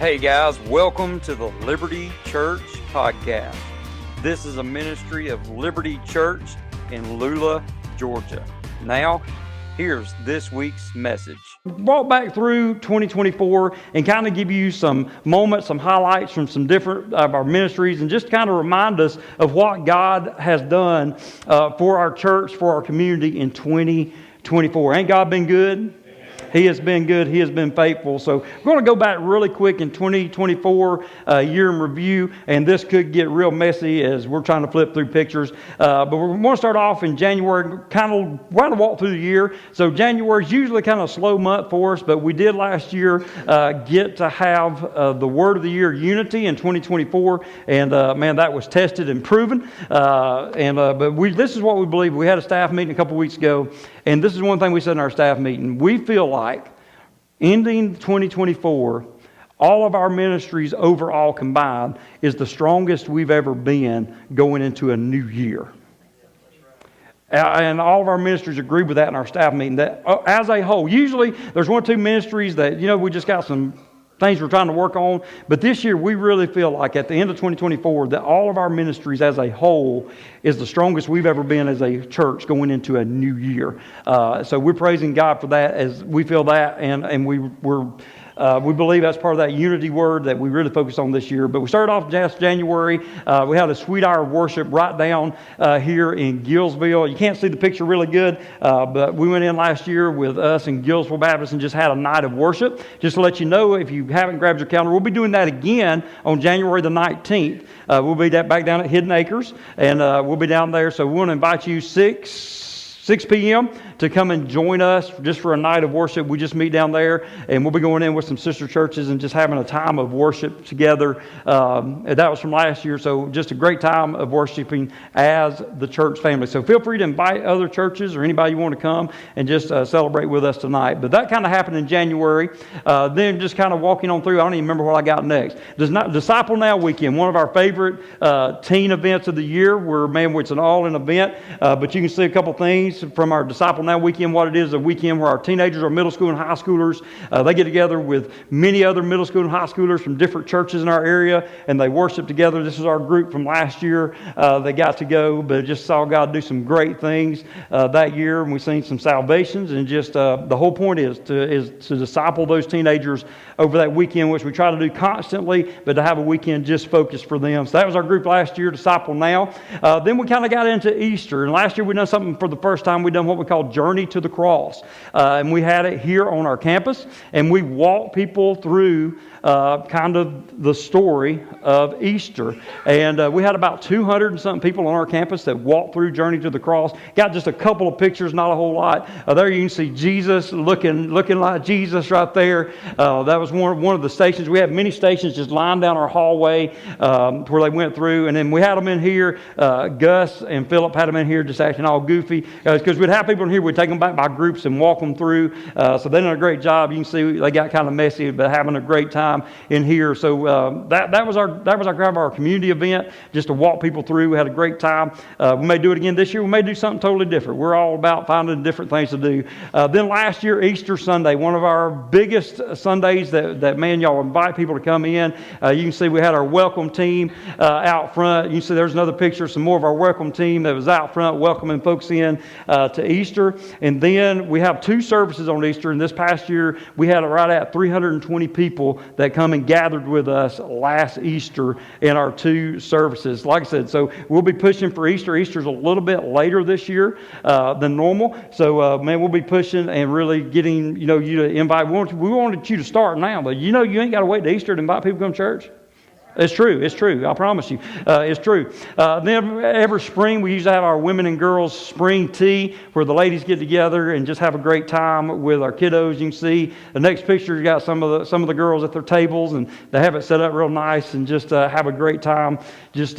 Hey guys, welcome to the Liberty Church podcast. This is a ministry of Liberty Church in Lula, Georgia. Now, here's this week's message. Walk back through 2024 and kind of give you some moments, some highlights from some different of our ministries, and just kind of remind us of what God has done for our church, for our community in 2024. Ain't God been good? He has been good. He has been faithful. So we're going to go back really quick in 2024 year in review, and this could get real messy as we're trying to flip through pictures. But we're going to start off in January, we're going to walk through the year. So January is usually kind of a slow month for us, but we did last year get to have the Word of the Year Unity in 2024, and man, that was tested and proven. But this is what we believe. We had a staff meeting a couple weeks ago, and this is one thing we said in our staff meeting. We feel like ending 2024, all of our ministries overall combined is the strongest we've ever been going into a new year. And all of our ministries agree with that in our staff meeting, that as a whole, usually there's one or two ministries that, we just got some things we're trying to work on. But this year, we really feel like at the end of 2024 that all of our ministries as a whole is the strongest we've ever been as a church going into a new year. So we're praising God for that as we feel that, and we believe that's part of that unity word that we really focus on this year. But we started off just January. We had a sweet hour of worship right down here in Gillsville. You can't see the picture really good, but we went in last year with us and Gillsville Baptist and just had a night of worship. Just to let you know, if you haven't grabbed your calendar, we'll be doing that again on January the 19th. We'll be back down at Hidden Acres, and we'll be down there. So we want to invite you 6 p.m. to come and join us just for a night of worship. We just meet down there, and we'll be going in with some sister churches and just having a time of worship together. That was from last year, so just a great time of worshiping as the church family. So feel free to invite other churches or anybody you want to come and just celebrate with us tonight. But that kind of happened in January. Then just kind of walking on through, I don't even remember what I got next. Disciple Now Weekend, one of our favorite teen events of the year. It's an all-in event, but you can see a couple things from our Disciple Now Weekend. What it is, a weekend where our teenagers or middle school and high schoolers, they get together with many other middle school and high schoolers from different churches in our area, and they worship together. This is our group from last year. They got to go, but just saw God do some great things that year, and we've seen some salvations, and just the whole point is to disciple those teenagers over that weekend, which we try to do constantly, but to have a weekend just focused for them. So that was our group last year, Disciple Now. Then we kind of got into Easter, and last year we done something for the first time. We done what we call Journey to the Cross, and we had it here on our campus, and we walked people through kind of the story of Easter. And we had about 200 and something people on our campus that walked through Journey to the Cross. Got just a couple of pictures, not a whole lot. There you can see Jesus looking like Jesus right there. That was one of the stations. We had many stations just lined down our hallway where they went through. And then we had them in here. Gus and Philip had them in here just acting all goofy. Because we'd have people in here, we'd take them back by groups and walk them through. So they did a great job. You can see they got kind of messy, but having a great time in here. So that was our community event, just to walk people through. We had a great time. We may do it again this year. We may do something totally different. We're all about finding different things to do. Then last year, Easter Sunday, one of our biggest Sundays that man, y'all invite people to come in. You can see we had our welcome team out front. You can see there's another picture, some more of our welcome team that was out front welcoming folks in to Easter. And then we have 2 services on Easter. And this past year, we had right at 320 people that come and gathered with us last Easter in our 2 services. Like I said, so we'll be pushing for Easter. Easter's a little bit later this year than normal. So, we'll be pushing and really getting, you to invite. We wanted you to start now, but you ain't got to wait to Easter to invite people to come to church. It's true. I promise you. It's true. Then every spring we usually have our women and girls spring tea where the ladies get together and just have a great time with our kiddos. You can see the next picture, you got some of the girls at their tables, and they have it set up real nice and just have a great time just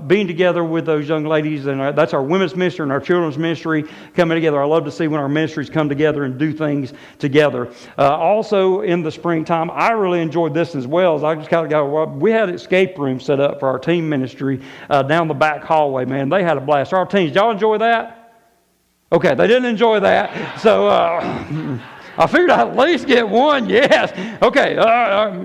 being together with those young ladies. And that's our women's ministry and our children's ministry coming together. I love to see when our ministries come together and do things together. Also in the springtime, I really enjoyed this as well. As I just kind of got, we had escape room set up for our team ministry down the back hallway. Man, they had a blast. Our teens, did y'all enjoy that? Okay, they didn't enjoy that. So I figured I'd at least get one. Yes. Okay.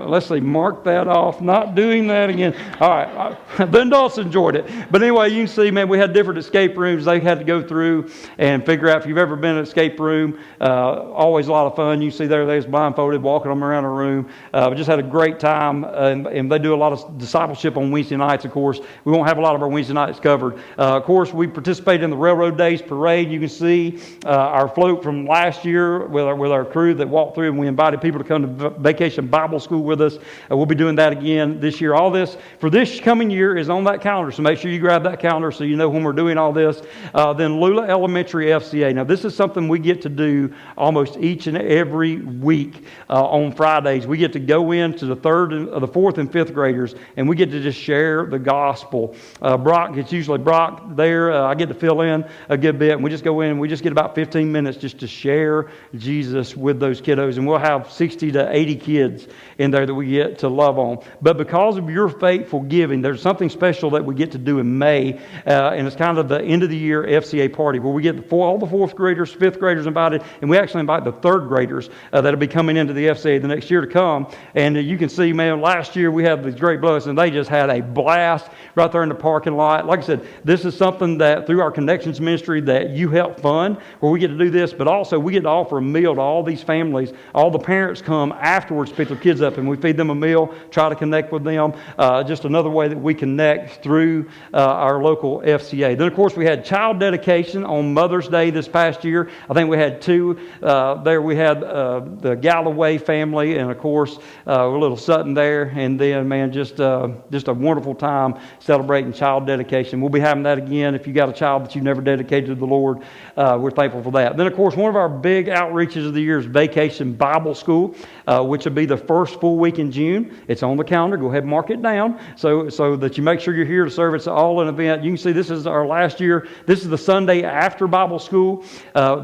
Let's see. Mark that off. Not doing that again. All right. The adults enjoyed it. But anyway, you can see, man, we had different escape rooms they had to go through and figure out. If you've ever been in an escape room, always a lot of fun. You see they was blindfolded, walking them around a room. We just had a great time. And they do a lot of discipleship on Wednesday nights, of course. We won't have a lot of our Wednesday nights covered. Of course, we participated in the Railroad Days Parade. You can see our float from last year with our crew that walked through, and we invited people to come to Vacation Bible School with us. We'll be doing that again this year. All this for this coming year is on that calendar, so make sure you grab that calendar so you know when we're doing all this. Then Lula Elementary FCA. Now, this is something we get to do almost each and every week on Fridays. We get to go into the the fourth and fifth graders, and we get to just share the gospel. Brock, it's usually Brock there. I get to fill in a good bit, and we just go in and we just get about 15 minutes just to share Jesus with those kiddos, and we'll have 60 to 80 kids in there that we get to love on. But because of your faithful giving, there's something special that we get to do in May, and it's kind of the end of the year FCA party where we get all the fourth graders, fifth graders invited, and we actually invite the third graders that'll be coming into the FCA the next year to come. And you can see, man, last year we had these great blessings, and they just had a blast right there in the parking lot. Like I said, this is something that through our Connections Ministry that you help fund, where we get to do this, but also we get to offer a meal to all these families. All the parents come afterwards, pick their kids up, and we feed them a meal, try to connect with them. Just another way that we connect through our local FCA. Then, of course, we had child dedication on Mother's Day this past year. I think we had two there. We had the Galloway family, and of course, a little Sutton there. And then, man, just a wonderful time celebrating child dedication. We'll be having that again. If you got a child that you've never dedicated to the Lord, we're thankful for that. Then, of course, one of our big outreaches of the year is Vacation Bible School, which will be the first full week in June. It's on the calendar. Go ahead and mark it down so that you make sure you're here to serve. It's all an event. You can see this is our last year. This is the Sunday after Bible school.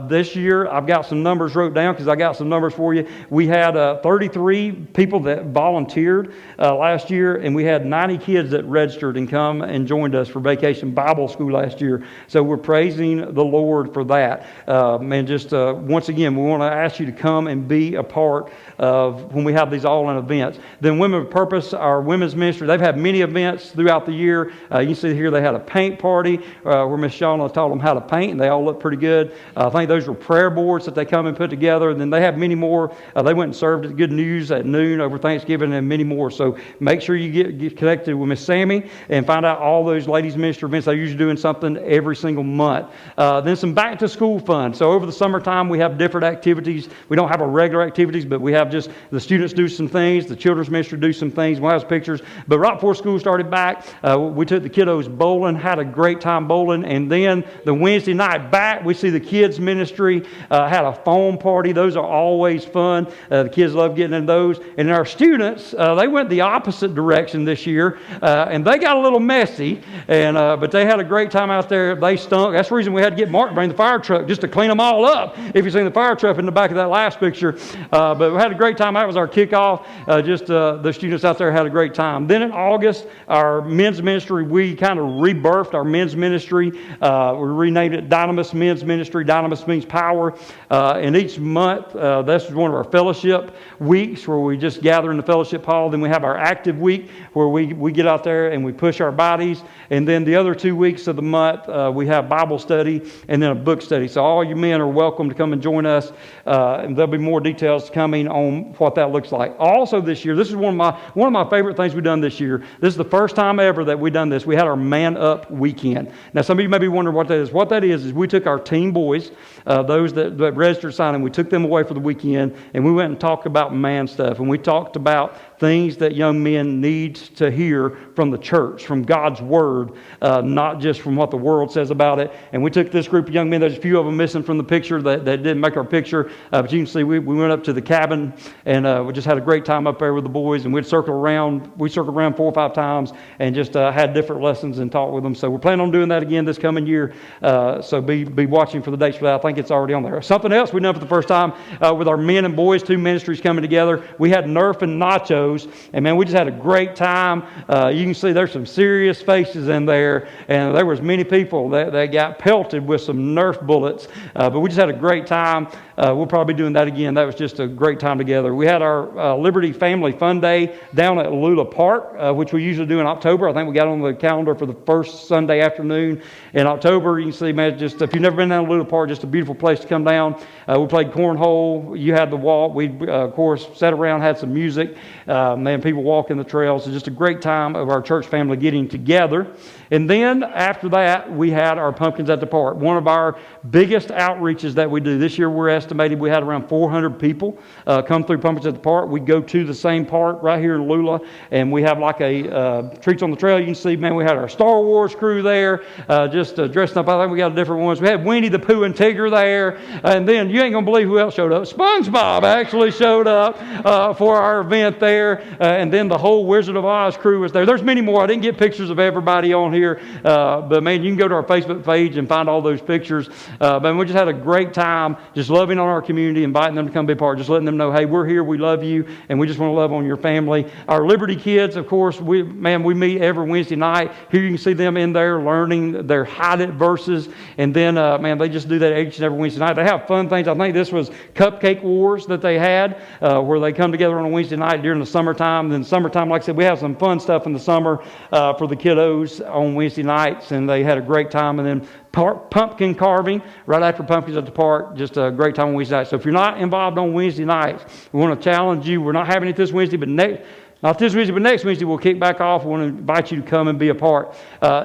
This year, I've got some numbers wrote down because I got some numbers for you. We had 33 people that volunteered last year, and we had 90 kids that registered and come and joined us for Vacation Bible School last year. So we're praising the Lord for that. And just once again, we want to ask you to come and be a part of when we have these all-in events. Then Women of Purpose, our women's ministry, they've had many events throughout the year. You can see here they had a paint party where Miss Shauna taught them how to paint, and they all look pretty good. I think those were prayer boards that they come and put together, and then they have many more. They went and served at Good News at noon over Thanksgiving and many more. So make sure you get connected with Miss Sammy and find out all those ladies' ministry events. They're usually doing something every single month. Then some back to school fun. So over the summertime, we have different activities. We don't have our regular activities, but we have just the students do some things, the children's ministry do some things. We'll have pictures. But right before school started back, we took the kiddos bowling, had a great time bowling, and then the Wednesday night back, we see the kids' ministry had a foam party. Those are always fun. The kids love getting in those. And our students, they went the opposite direction this year, and they got a little messy, but they had a great time out there. They stunk. That's the reason we had to get Mark to bring the fire truck just to clean them all up. If you've seen the fire truck in the back of that last picture. But we had a great time. That was our kickoff. The students out there had a great time. Then in August, our men's ministry, we kind of rebirthed our men's ministry. We renamed it Dynamis Men's Ministry. Dynamis means power. And each month, this is one of our fellowship weeks where we just gather in the fellowship hall. Then we have our active week where we get out there and we push our bodies. And then the other 2 weeks of the month, we have Bible study and then a book study. So all you men are welcome to come and join us. And there'll be more details coming on what that looks like. Also this year, this is one of my favorite things we've done this year. This is the first time ever that we've done this. We had our Man Up Weekend. Now some of you may be wondering what that is. What that is we took our teen boys, those that registered signing, we took them away for the weekend, and we went and talked about man stuff. And we talked about things that young men need to hear from the church, from God's Word, not just from what the world says about it. And we took this group of young men. There's a few of them missing from the picture that didn't make our picture. But you can see we went up to the cabin, and we just had a great time up there with the boys. And we'd circle around. We circled around 4 or 5 times and just had different lessons and talked with them. So we're planning on doing that again this coming year. So be watching for the dates for that. I think think it's already on there. Something else we done for the first time with our men and boys, 2 ministries coming together. We had Nerf and nachos, and man, we just had a great time. You can see there's some serious faces in there, and there was many people that got pelted with some Nerf bullets, but we just had a great time. We'll probably be doing that again. That was just a great time together. We had our Liberty Family Fun Day down at Lula Park, which we usually do in October. I think we got on the calendar for the first Sunday afternoon in October. You can see, man, just if you've never been down to Lula Park, just a beautiful place to come down. We played cornhole. You had the walk. We, of course, sat around, had some music. Man, people walking the trails. It's just a great time of our church family getting together. And then after that, we had our Pumpkins at the Park, one of our biggest outreaches that we do. This year, we're estimating we had around 400 people come through Pumpkins at the Park. We go to the same park right here in Lula, and we have like a Treats on the Trail. You can see, man, we had our Star Wars crew there, just dressed up. I think we got different ones. We had Winnie the Pooh and Tigger there, and then you ain't gonna believe who else showed up. SpongeBob actually showed up for our event there, and then the whole Wizard of Oz crew was there. There's many more. I didn't get pictures of everybody on here, but man, you can go to our Facebook page and find all those pictures. But we just had a great time, just loving on our community, inviting them to come be part, just letting them know, hey, we're here, we love you, and we just want to love on your family. Our Liberty kids, of course, we meet every Wednesday night. Here you can see them in there learning their hide-it verses, and then, man, they just do that each and every Wednesday night. They have fun things. I think this was Cupcake Wars that they had, where they come together on a Wednesday night during the summertime. Then summertime, like I said, we have some fun stuff in the summer for the kiddos on Wednesday nights, and they had a great time. And then pumpkin carving right after Pumpkins at the Park, just a great time on Wednesday night. So if you're not involved on Wednesday nights, we want to challenge you. We're not having it this Wednesday, but not this Wednesday, but next Wednesday we'll kick back off. We want to invite you to come and be a part.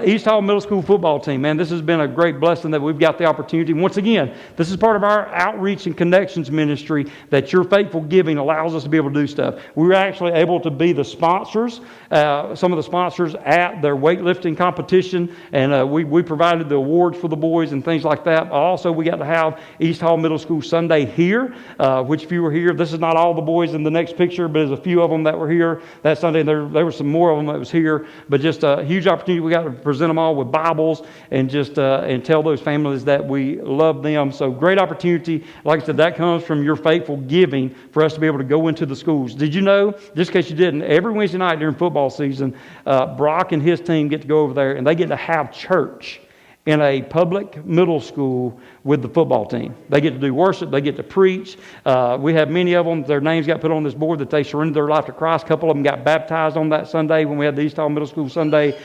East Hall Middle School football team, man, this has been a great blessing that we've got the opportunity. Once again, this is part of our outreach and connections ministry that your faithful giving allows us to be able to do stuff. We were actually able to be the sponsors, some of the sponsors at their weightlifting competition, and we provided the awards for the boys and things like that. Also, we got to have East Hall Middle School Sunday here, which if you were here, this is not all the boys in the next picture, but there's a few of them that were here that Sunday. There were some more of them that was here, but just a huge opportunity. We got to present them all with Bibles and just and tell those families that we love them. So great opportunity. Like I said, that comes from your faithful giving for us to be able to go into the schools. Did you know, just in case you didn't, every Wednesday night during football season, Brock and his team get to go over there and they get to have church in a public middle school with the football team. They get to do worship. They get to preach. We have many of them. Their names got put on this board that they surrendered their life to Christ. A couple of them got baptized on that Sunday when we had the East Hall Middle School Sunday.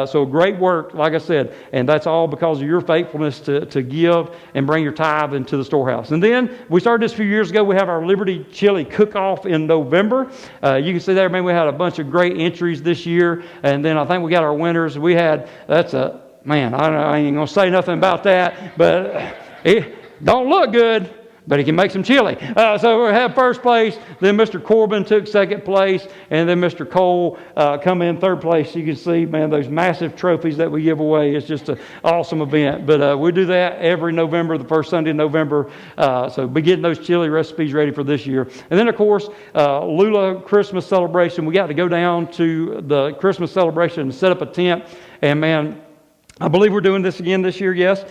So great work, like I said, and that's all because of your faithfulness to give and bring your tithe into the storehouse. And then we started this a few years ago. We have our Liberty Chili Cook-Off in November. You can see there, man, we had a bunch of great entries this year, and then I think we got our winners. We had, man, I ain't going to say nothing about that, but it don't look good, but he can make some chili. So we have first place, then Mr. Corbin took second place, and then Mr. Cole come in third place. You can see, man, those massive trophies that we give away. It's just an awesome event. But we do that every November, the first Sunday in November. So be getting those chili recipes ready for this year. And then, of course, Lula Christmas celebration. We got to go down to the Christmas celebration and set up a tent. And, man, I believe we're doing this again this year, yes.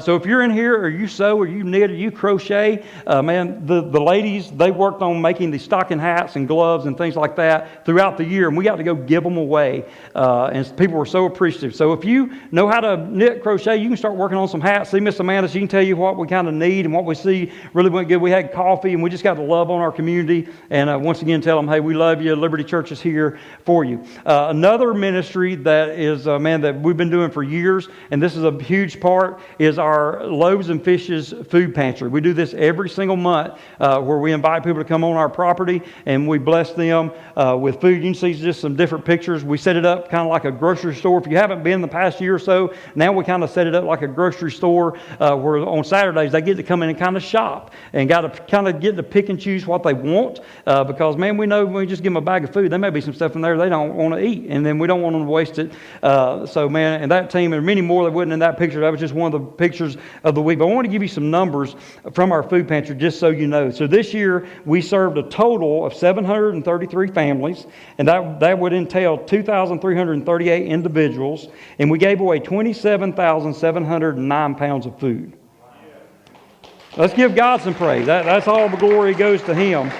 So if you're in here, or you sew, or you knit, or you crochet, man, the ladies, they worked on making these stocking hats and gloves and things like that throughout the year, and we got to go give them away, and people were so appreciative. So if you know how to knit, crochet, you can start working on some hats. See Miss Amanda, she can tell you what we kind of need and what we see really went good. We had coffee, and we just got to love on our community, and once again tell them, hey, we love you. Liberty Church is here for you. Another ministry that is, man, that we've been doing for years, and this is a huge part, is our Loaves and Fishes food pantry. We do this every single month where we invite people to come on our property and we bless them with food. You can see just some different pictures. We set it up kind of like a grocery store. If you haven't been in the past year or so, now we kind of set it up like a grocery store where on Saturdays they get to come in and kind of shop and got to kind of get to pick and choose what they want because, man, we know when we just give them a bag of food, there may be some stuff in there they don't want to eat, and then we don't want them to waste it. So, man, and that team, and many more that wasn't in that picture. That was just one of the pictures of the week. But I want to give you some numbers from our food pantry just so you know. So this year we served a total of 733 families, and that would entail 2,338 individuals, and we gave away 27,709 pounds of food. Let's give God some praise. That's all the glory goes to Him.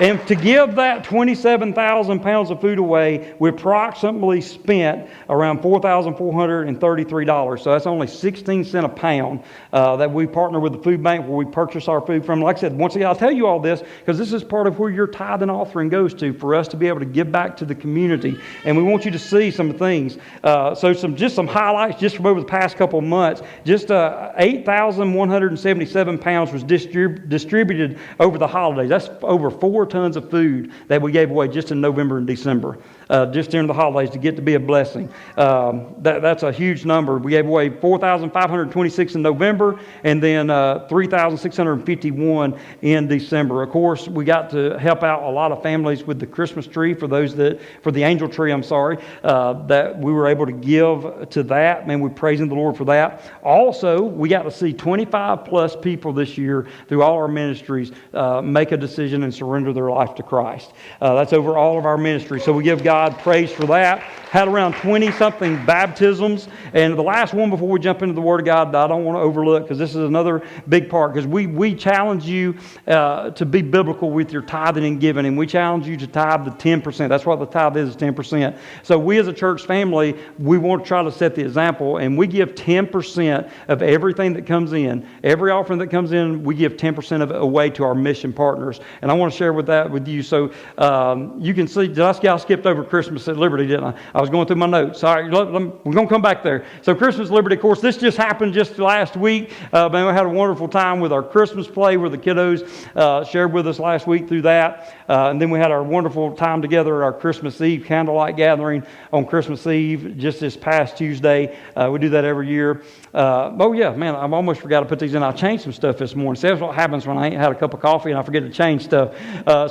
And to give that 27,000 pounds of food away, we approximately spent around $4,433. So that's only 16 cents a pound that we partner with the food bank where we purchase our food from. Like I said, once again, I'll tell you all this because this is part of where your tithe and offering goes to for us to be able to give back to the community. And we want you to see some things. So some highlights just from over the past couple of months. Just 8,177 pounds was distributed over the holidays. That's over 4 tons of food that we gave away just in November and December, just during the holidays to get to be a blessing. That's a huge number. We gave away 4,526 in November and then 3,651 in December. Of course, we got to help out a lot of families with the Christmas tree for the angel tree, that we were able to give to that. Man, we're praising the Lord for that. Also, we got to see 25 plus people this year through all our ministries make a decision and surrender their life to Christ. That's over all of our ministries. So we give God praise for that. Had around 20-something baptisms. And the last one before we jump into the Word of God that I don't want to overlook because this is another big part because we challenge you to be biblical with your tithing and giving. And we challenge you to tithe the 10%. That's what the tithe is 10%. So we as a church family, we want to try to set the example and we give 10% of everything that comes in. Every offering that comes in, we give 10% of it away to our mission partners. And I want to share with you. So you can see, I skipped over Christmas at Liberty, didn't I? I was going through my notes. All right, we're going to come back there. So Christmas Liberty, of course, this just happened just last week. Man, we had a wonderful time with our Christmas play where the kiddos shared with us last week through that. And then we had our wonderful time together at our Christmas Eve candlelight gathering on Christmas Eve just this past Tuesday. We do that every year. Oh yeah, man, I almost forgot to put these in. I changed some stuff this morning. See, that's what happens when I ain't had a cup of coffee and I forget to change stuff.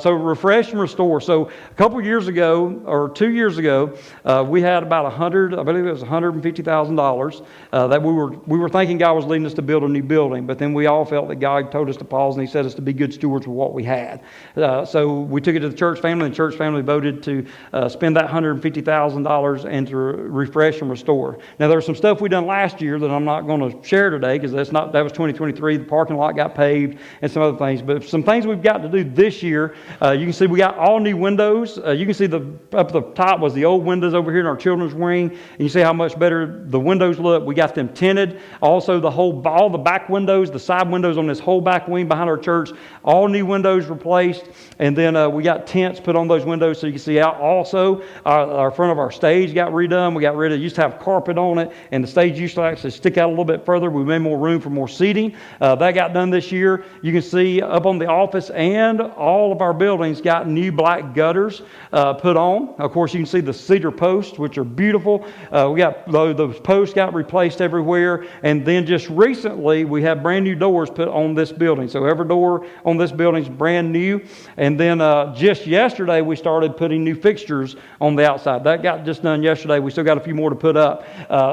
So refresh and restore. So a couple years ago, or 2 years ago, we had about $150,000 that we were thinking God was leading us to build a new building, but then we all felt that God told us to pause and He said us to be good stewards of what we had. So we took it to the church family, and the church family voted to spend that $150,000 and to refresh and restore. Now there's some stuff we done last year that I'm not going to share today because that was 2023. The parking lot got paved and some other things, but some things we've got to do this year. You can see we got all new windows. You can see up at the top was the old windows over here in our children's wing, and you see how much better the windows look. We got them tinted. Also, all the back windows, the side windows on this whole back wing behind our church, all new windows replaced, and then we got tents put on those windows so you can see out. Also, our front of our stage got redone. We got rid of it. Used to have carpet on it, and the stage used to actually stick out a little bit further. We made more room for more seating. That got done this year. You can see up on the office and all of our buildings got new black gutters put on. Of course, you can see the cedar posts, which are beautiful. We got those posts got replaced everywhere. And then just recently, we have brand new doors put on this building. So every door on this building is brand new. And then just yesterday, we started putting new fixtures on the outside. That got just done yesterday. We still got a few more to put up.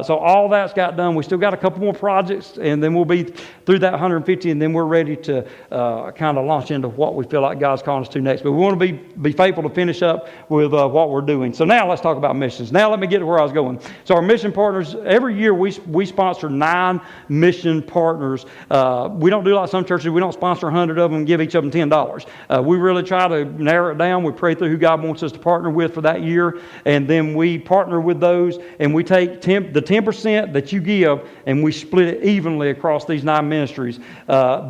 So all that's got done. We still got a couple more projects, and then we'll be through that 150, and then we're ready to kind of launch into what we feel like God's calling us to next. But we want to be faithful to finish up with what we're doing. So now let's talk about missions. Now let me get to where I was going. So our mission partners, every year we sponsor 9 mission partners. We don't do like some churches. We don't sponsor 100 of them and give each of them $10. We really try to narrow it down. We pray through who God wants us to partner with for that year, and then we partner with those, and we take the 10% that you give, and we split it evenly across these 9 ministries.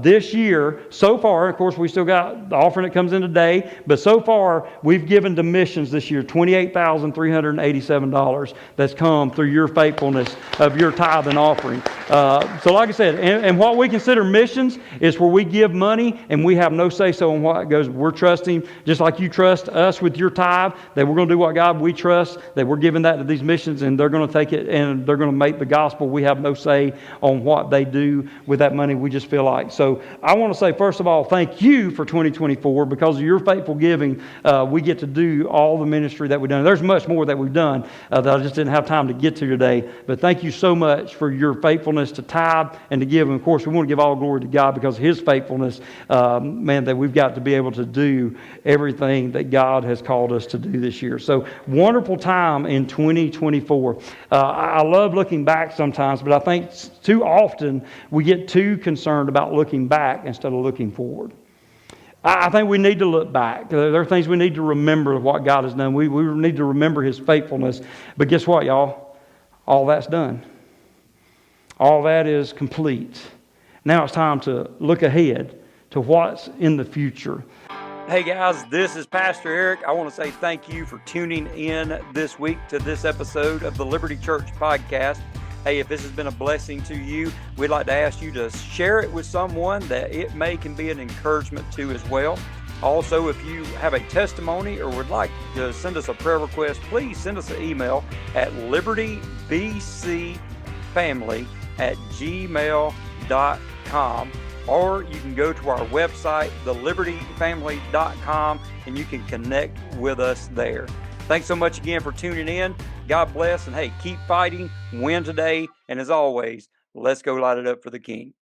This year, so far, of course, we still got the offering that comes in today, but so far, we've given to missions this year $28,387 that's come through your faithfulness of your tithe and offering. So like I said, and what we consider missions is where we give money and we have no say-so on what it goes. We're trusting, just like you trust us with your tithe, that we're going to do what God we trust, that we're giving that to these missions, and they're going to take it and they're going to make the gospel. We have no say on what they do with that money. We just feel like. So I want to say, first of all, thank you for 2024. Because of your faithful giving, we get to do all the ministry that we've done. There's much more that we've done that I just didn't have time to get to today. But thank you so much for your faithfulness to tithe and to give. And of course, we want to give all glory to God because of His faithfulness, man, that we've got to be able to do everything that God has called us to do this year. So wonderful time in 2024. I love looking back sometimes, but I think too often we get too concerned about looking back instead of looking forward. I think we need to look back. There are things we need to remember of what God has done. We need to remember His faithfulness. But guess what, y'all? All that's done. All that is complete. Now it's time to look ahead to what's in the future. Hey guys, this is Pastor Eric. I want to say thank you for tuning in this week to this episode of the Liberty Church podcast. Hey, if this has been a blessing to you, we'd like to ask you to share it with someone that it can be an encouragement to as well. Also, if you have a testimony or would like to send us a prayer request, please send us an email at libertybcfamily@gmail.com, or you can go to our website, thelibertyfamily.com, and you can connect with us there. Thanks so much again for tuning in. God bless, and hey, keep fighting, win today, and as always, let's go light it up for the King.